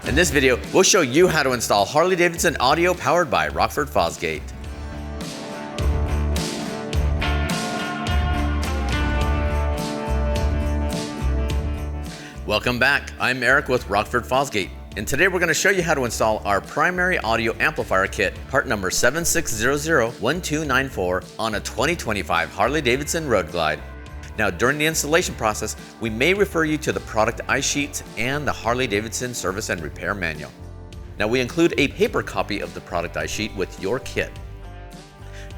In this video, we'll show you how to install Harley-Davidson audio powered by Rockford Fosgate. Welcome back. I'm Eric with Rockford Fosgate, and today we're going to show you how to install our primary audio amplifier kit, part number 76001294, on a 2025 Harley-Davidson Road Glide. Now, during the installation process, we may refer you to the product ice sheets and the Harley-Davidson service and repair manual. Now, we include a paper copy of the product ice sheet with your kit.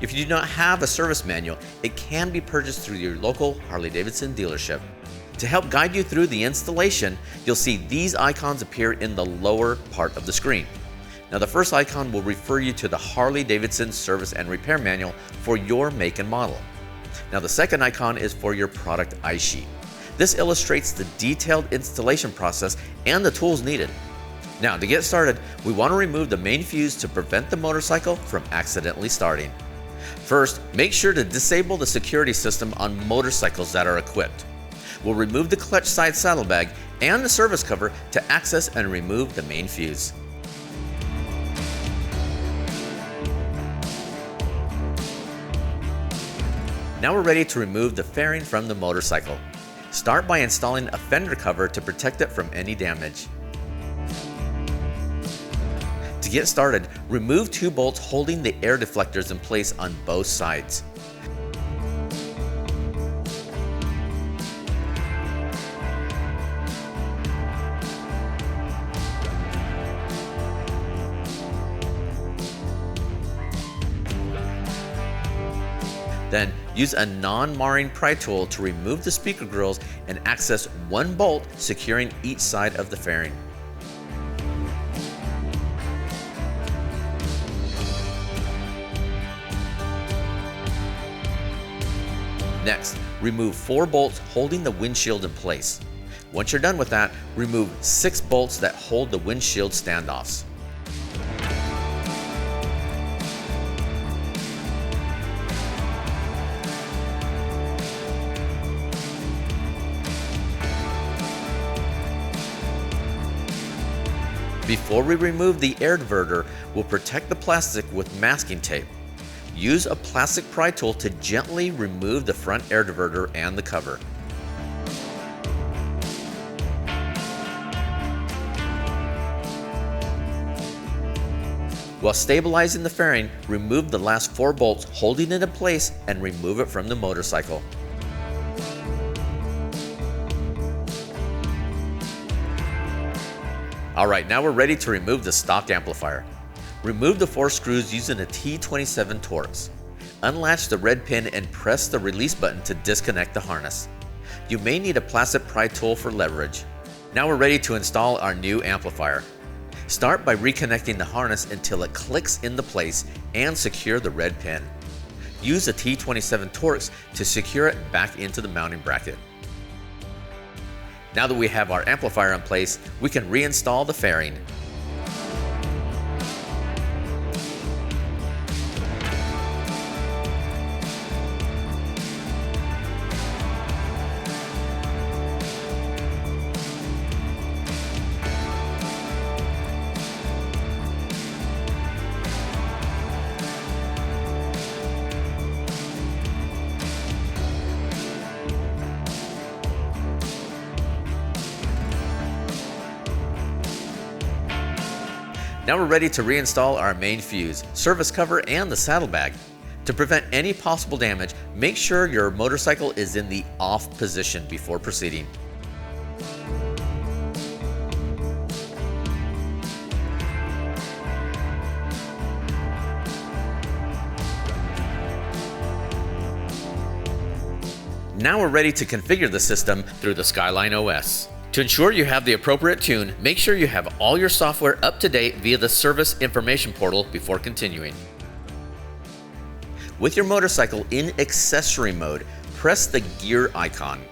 If you do not have a service manual, it can be purchased through your local Harley-Davidson dealership. To help guide you through the installation, you'll see these icons appear in the lower part of the screen. Now, the first icon will refer you to the Harley-Davidson service and repair manual for your make and model. Now, the second icon is for your product ice sheet. This illustrates the detailed installation process and the tools needed. Now, to get started, we want to remove the main fuse to prevent the motorcycle from accidentally starting. First, make sure to disable the security system on motorcycles that are equipped. We'll remove the clutch side saddlebag and the service cover to access and remove the main fuse. Now we're ready to remove the fairing from the motorcycle. Start by installing a fender cover to protect it from any damage. To get started, remove two bolts holding the air deflectors in place on both sides. Then, use a non-marring pry tool to remove the speaker grills and access one bolt securing each side of the fairing. Next, remove 4 bolts holding the windshield in place. Once you're done with that, remove 6 bolts that hold the windshield standoffs. Before we remove the air diverter, we'll protect the plastic with masking tape. Use a plastic pry tool to gently remove the front air diverter and the cover. While stabilizing the fairing, remove the last 4 bolts holding it in place and remove it from the motorcycle. Alright, now we're ready to remove the stock amplifier. Remove the 4 screws using a T27 Torx. Unlatch the red pin and press the release button to disconnect the harness. You may need a plastic pry tool for leverage. Now we're ready to install our new amplifier. Start by reconnecting the harness until it clicks into place and secure the red pin. Use a T27 Torx to secure it back into the mounting bracket. Now that we have our amplifier in place, we can reinstall the fairing. Now we're ready to reinstall our main fuse, service cover, and the saddlebag. To prevent any possible damage, make sure your motorcycle is in the off position before proceeding. Now we're ready to configure the system through the Skyline OS. To ensure you have the appropriate tune, make sure you have all your software up to date via the service information portal before continuing. With your motorcycle in accessory mode, press the gear icon.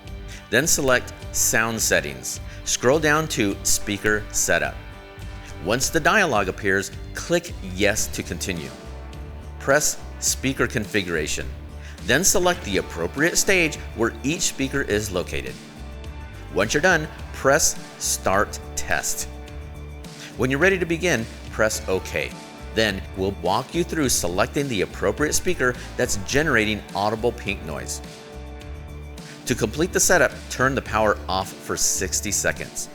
Then select Sound Settings. Scroll down to Speaker Setup. Once the dialog appears, click Yes to continue. Press Speaker Configuration. Then select the appropriate stage where each speaker is located. Once you're done, press Start Test. When you're ready to begin, press OK. Then we'll walk you through selecting the appropriate speaker that's generating audible pink noise. To complete the setup, turn the power off for 60 seconds.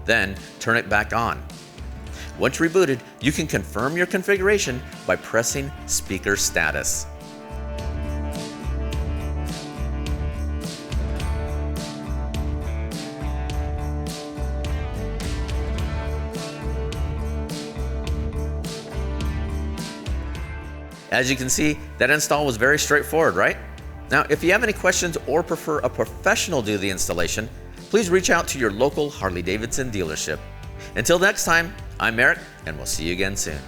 Then turn it back on. Once rebooted, you can confirm your configuration by pressing Speaker Status. As you can see, that install was very straightforward, right? Now, if you have any questions or prefer a professional do the installation, please reach out to your local Harley-Davidson dealership. Until next time, I'm Eric, and we'll see you again soon.